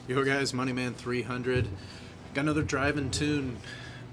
Yo guys, Moneyman 300. Got another drive and tune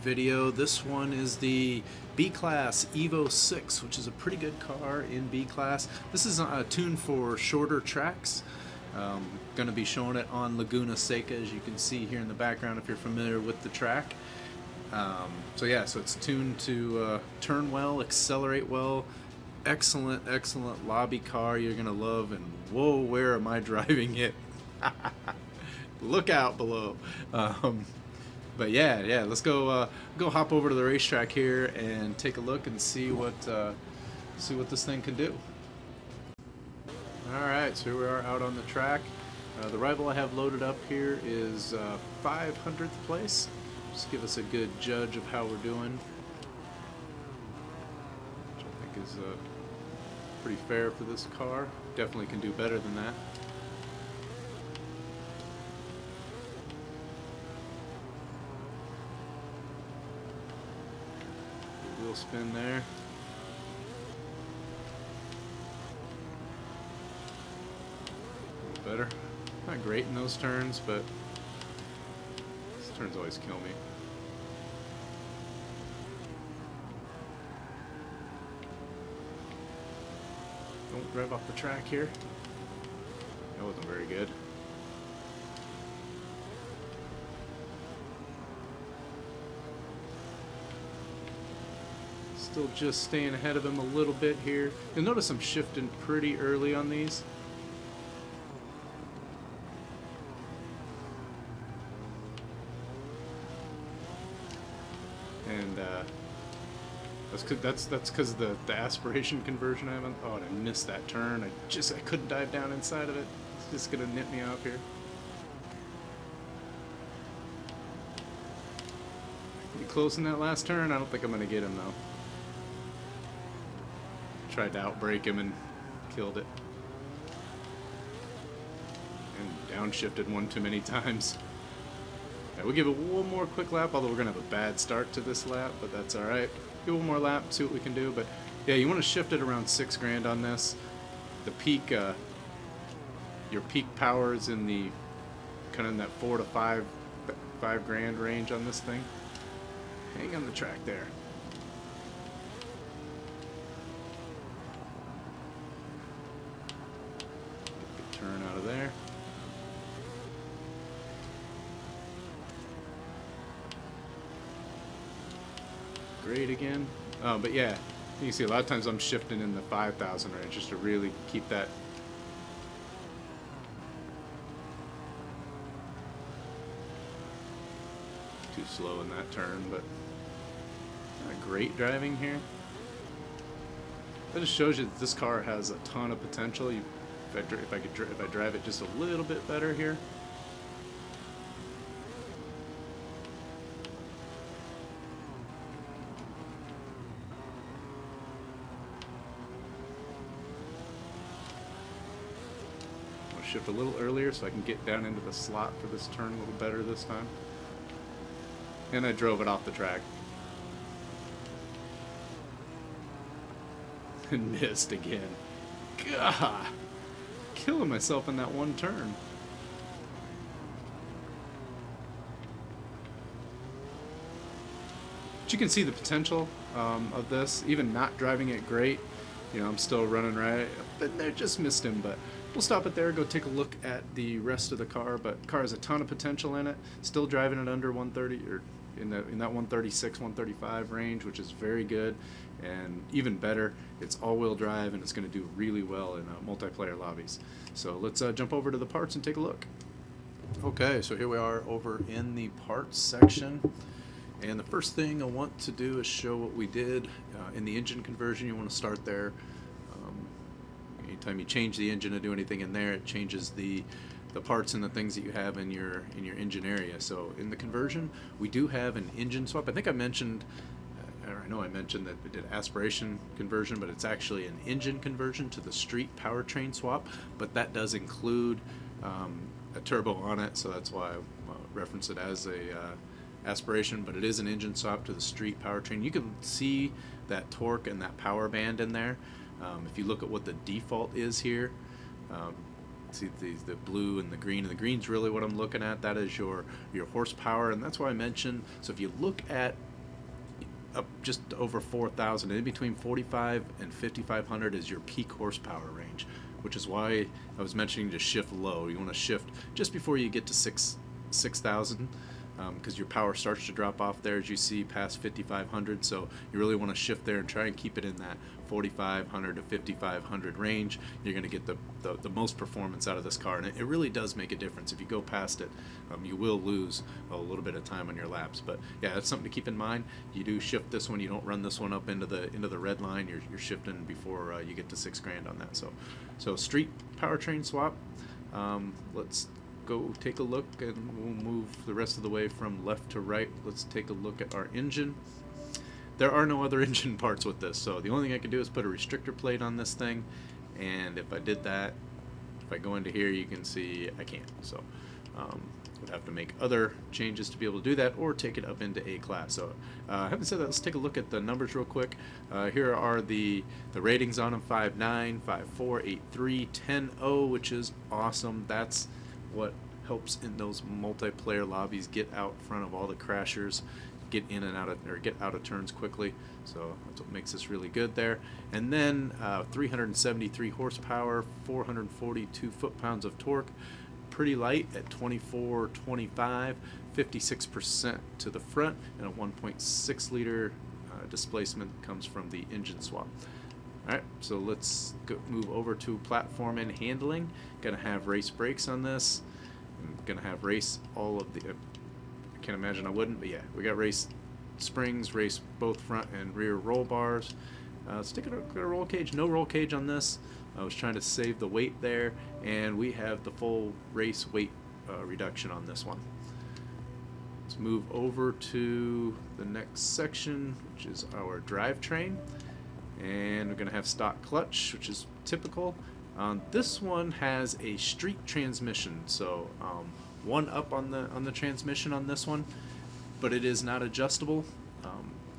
video. This one is the B-Class EVO 6, which is a pretty good car in B-Class. This is a tune for shorter tracks. Going to be showing it on Laguna Seca, as you can see here in the background if you're familiar with the track. So it's tuned to turn well, accelerate well. Excellent lobby car you're going to love. And whoa, where am I driving it? Look out below. But yeah, let's go hop over to the racetrack here and take a look and see what this thing can do. Alright, so here we are out on the track. The rival I have loaded up here is 500th place. Just give us a good judge of how we're doing, which I think is pretty fair for this car. Definitely can do better than that. Wheel spin there. A little better. Not great in those turns, but these turns always kill me. Don't drive off the track here. That wasn't very good. Still just staying ahead of him a little bit here. You'll notice I'm shifting pretty early on these. And that's because of the aspiration conversion I haven't. Oh, and I missed that turn. I couldn't dive down inside of it. It's just gonna nip me off here. Pretty close in that last turn. I don't think I'm gonna get him though. Tried to outbrake him and killed it. And downshifted one too many times. Yeah, we'll give it one more quick lap, although we're going to have a bad start to this lap, but that's alright. Give it one more lap, see what we can do. But yeah, you want to shift it around 6 grand on this. The peak, your peak power is in the kind of in that 4 to 5 grand range on this thing. Hang on the track there. Turn out of there. Great again. But yeah, you can see a lot of times I'm shifting in the 5,000 range just to really keep that. Too slow in that turn, but not great driving here. That just shows you that this car has a ton of potential. If I drive it just a little bit better here. I'll shift a little earlier so I can get down into the slot for this turn a little better this time. And I drove it off the track. And missed again. God! Killing myself in that one turn. But you can see the potential of this, even not driving it great. You know, I'm still running right, but I just missed him. But we'll stop it there, go take a look at the rest of the car. But the car has a ton of potential in it. Still driving it under 130 or in that 136, 135 range, which is very good. And even better, it's all-wheel drive and it's going to do really well in multiplayer lobbies. So let's jump over to the parts and take a look. Okay, so here we are over in the parts section. And the first thing I want to do is show what we did in the engine conversion. You want to start there. Anytime you change the engine to do anything in there, it changes the parts and the things that you have in your engine area. So in the conversion, we do have an engine swap. I think I mentioned, I know I mentioned that we did aspiration conversion, but it's actually an engine conversion to the street powertrain swap. But that does include a turbo on it, so that's why I reference it as a aspiration. But it is an engine swap to the street powertrain. You can see that torque and that power band in there. If you look at what the default is here, see the blue and the green, and the green's really what I'm looking at. That is your horsepower, and that's why I mentioned. So if you look at up just over 4,000, in between 45 and 5,500 is your peak horsepower range, which is why I was mentioning to shift low. You want to shift just before you get to 6,000, because your power starts to drop off there as you see past 5,500. So you really want to shift there and try and keep it in that 4,500 to 5,500 range. You're going to get the most performance out of this car, and it really does make a difference. If you go past it, you will lose a little bit of time on your laps. But yeah, that's something to keep in mind. You do shift this one. You don't run this one up into the red line. You're shifting before you get to $6,000 on that. So street powertrain swap. Let's go take a look, and we'll move the rest of the way from left to right. Let's take a look at our engine. There are no other engine parts with this, so the only thing I can do is put a restrictor plate on this thing, and if I did that, if I go into here, you can see I can't. So would have to make other changes to be able to do that, or take it up into A class. So having said that, let's take a look at the numbers real quick. Here are the ratings on them: 5.9, 5.4, 8.3, 10.0, which is awesome. That's what helps in those multiplayer lobbies, get out front of all the crashers, get in and out of, or get out of turns quickly. So that's what makes this really good there. And then 373 horsepower, 442 foot-pounds of torque, pretty light at 24.25, 56% to the front, and a 1.6 liter displacement comes from the engine swap. Alright, so let's move over to platform and handling. Gonna have race brakes on this. I'm gonna have race all of the, I can't imagine I wouldn't, but yeah, we got race springs, race both front and rear roll bars. Let's take a look at a roll cage. No roll cage on this. I was trying to save the weight there, and we have the full race weight reduction on this one. Let's move over to the next section, which is our drivetrain. And we're going to have stock clutch, which is typical. This one has a street transmission, so one up on the transmission on this one, but it is not adjustable.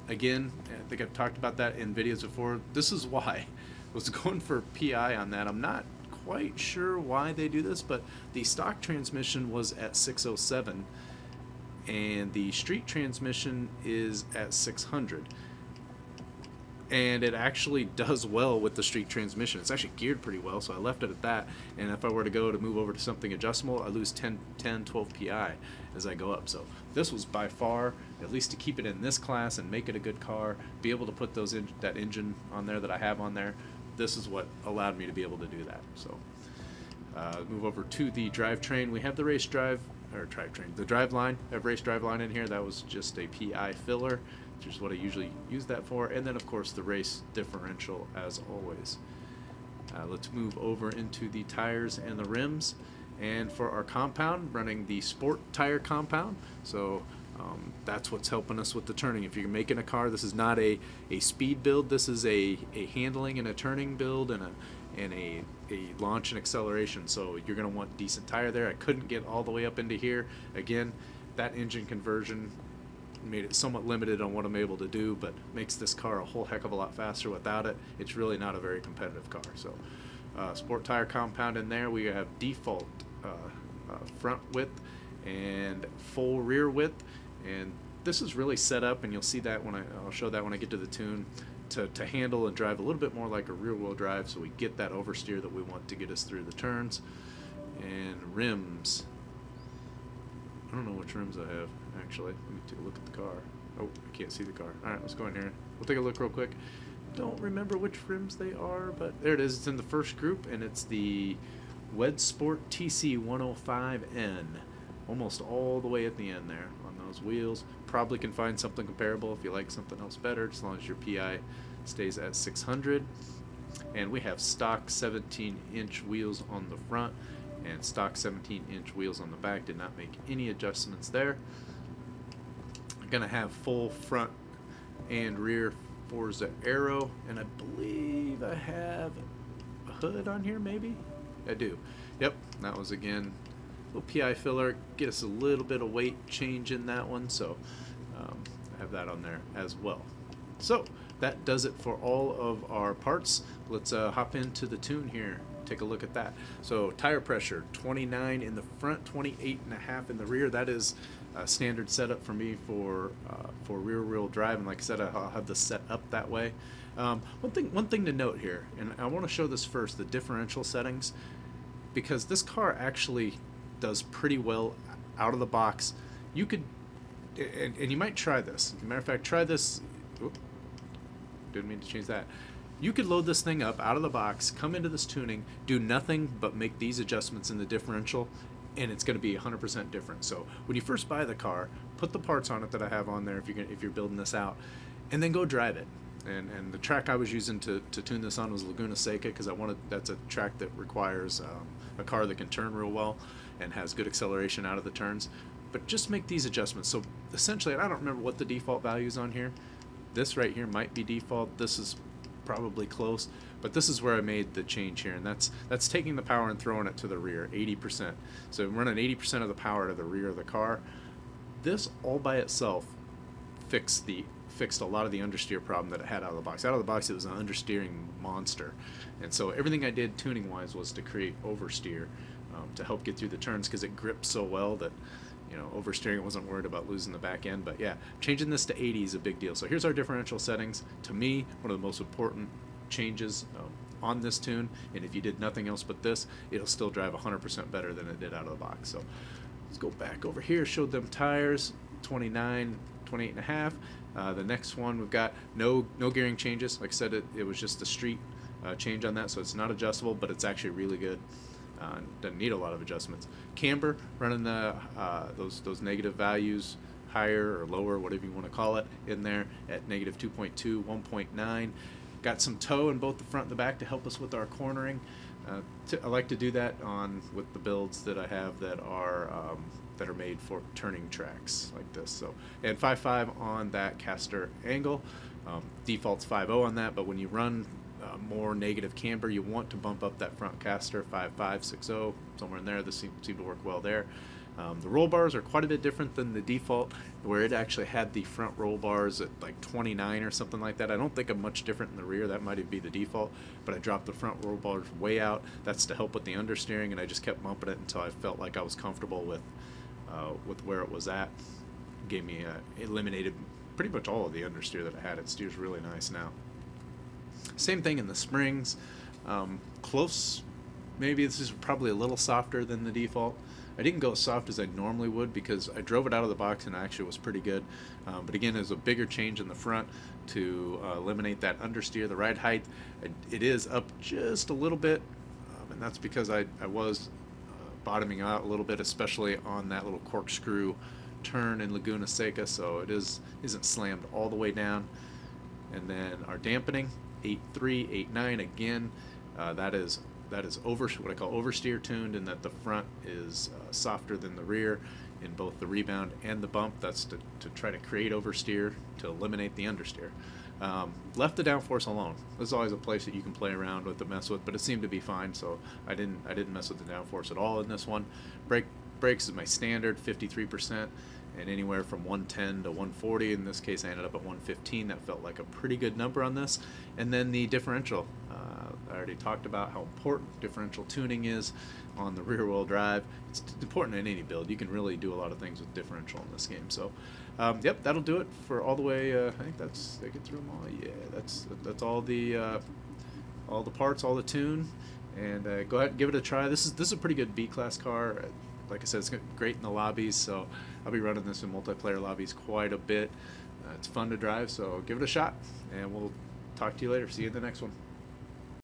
Again, I think I've talked about that in videos before. This is why I was going for PI on that. I'm not quite sure why they do this, but the stock transmission was at 607, and the street transmission is at 600. And it actually does well with the street transmission. It's actually geared pretty well, so I left it at that. And if I were to go to move over to something adjustable, I lose 10, 12 PI as I go up. So this was by far, at least to keep it in this class and make it a good car, be able to put that engine on there that I have on there, this is what allowed me to be able to do that. So move over to the drivetrain. We have the race drive, or drivetrain, the drive line. I have race drive line in here. That was just a PI filler, which is what I usually use that for. And then of course the race differential as always. Let's move over into the tires and the rims. And for our compound, running the sport tire compound. So that's what's helping us with the turning. If you're making a car, this is not a speed build. This is a handling and a turning build, and a launch and acceleration. So you're going to want decent tire there. I couldn't get all the way up into here. Again, that engine conversion made it somewhat limited on what I'm able to do, but makes this car a whole heck of a lot faster. Without it, it's really not a very competitive car. So sport tire compound in there. We have default front width and full rear width, and this is really set up, and you'll see that when I'll show that when I get to the tune, to handle and drive a little bit more like a rear wheel drive, so we get that oversteer that we want to get us through the turns. And rims, I don't know which rims I have actually. Let me take a look at the car. Oh, I can't see the car. Alright, let's go in here. We'll take a look real quick. Don't remember which rims they are, but there it is. It's in the first group, and it's the Wed Sport TC 105N. Almost all the way at the end there on those wheels. Probably can find something comparable if you like something else better, as long as your PI stays at 600. And we have stock 17-inch wheels on the front and stock 17-inch wheels on the back. Did not make any adjustments there. I'm gonna have full front and rear Forza Aero, and I believe I have a hood on here, maybe? I do. Yep, that was again a little PI filler, get us a little bit of weight change in that one, so I have that on there as well. So that does it for all of our parts. Let's hop into the tune here take a look at that. So tire pressure, 29 in the front, 28.5 in the rear. That is a standard setup for me for rear wheel drive, and like I said, I'll have this set up that way. One thing to note here, and I want to show this first, the differential settings, because this car actually does pretty well out of the box. You could, and you might try this. As a matter of fact, try this. Oops, didn't mean to change that. You could load this thing up out of the box, come into this tuning, do nothing but make these adjustments in the differential, and it's going to be 100% different. So when you first buy the car, put the parts on it that I have on there if you're building this out, and then go drive it. And the track I was using to tune this on was Laguna Seca, because that's a track that requires a car that can turn real well and has good acceleration out of the turns. But just make these adjustments. So essentially, and I don't remember what the default value is on here. This right here might be default. This is probably close, but this is where I made the change here, and that's taking the power and throwing it to the rear, 80%. So I'm running 80% of the power to the rear of the car. This all by itself fixed a lot of the understeer problem that it had out of the box. Out of the box, it was an understeering monster, and so everything I did tuning wise was to create oversteer to help get through the turns, because it gripped so well that, you know, oversteering, wasn't worried about losing the back end. But yeah, changing this to 80 is a big deal. So here's our differential settings. To me, one of the most important changes on this tune, and if you did nothing else but this, it'll still drive 100% better than it did out of the box. So let's go back over here, showed them tires, 29, 28 and a half. The next one, we've got no gearing changes. Like I said, it was just a street change on that, so it's not adjustable, but it's actually really good. Doesn't need a lot of adjustments. Camber, running the those negative values, higher or lower, whatever you want to call it, in there at negative 2.2, 1.9. Got some toe in both the front and the back to help us with our cornering. I like to do that with the builds that I have that are made for turning tracks like this. So, and 5.5 on that caster angle. Default's 5.0 on that, but when you run more negative camber, you want to bump up that front caster, 5.5, 6.0, somewhere in there. This seemed to work well there. The roll bars are quite a bit different than the default, where it actually had the front roll bars at like 29 or something like that. I don't think I'm much different in the rear. That might be the default, but I dropped the front roll bars way out. That's to help with the understeering, and I just kept bumping it until I felt like I was comfortable with where it was at. Gave me eliminated pretty much all of the understeer that I had. It steers really nice now. Same thing in the springs. Close, maybe this is probably a little softer than the default. I didn't go as soft as I normally would because I drove it out of the box and it actually was pretty good. But again, there's a bigger change in the front to eliminate that understeer. The ride height, it is up just a little bit, and that's because I was bottoming out a little bit, especially on that little corkscrew turn in Laguna Seca, so it isn't slammed all the way down. And then our dampening, 8.3, 8.9, again, that is what I call oversteer tuned, in that the front is softer than the rear in both the rebound and the bump. That's to try to create oversteer to eliminate the understeer. Left the downforce alone. There's always a place that you can play around with to mess with, but it seemed to be fine, so I didn't mess with the downforce at all in this one. Brakes is my standard, 53%, and anywhere from 110 to 140. In this case, I ended up at 115. That felt like a pretty good number on this. And then the differential. I already talked about how important differential tuning is on the rear-wheel drive. It's important in any build. You can really do a lot of things with differential in this game. So, yep, that'll do it for all the way. I think I get through them all. Yeah, that's all the parts, all the tune. And go ahead and give it a try. This is a pretty good B-class car. Like I said, it's great in the lobbies, so I'll be running this in multiplayer lobbies quite a bit. It's fun to drive, so give it a shot, and we'll talk to you later. See you in the next one.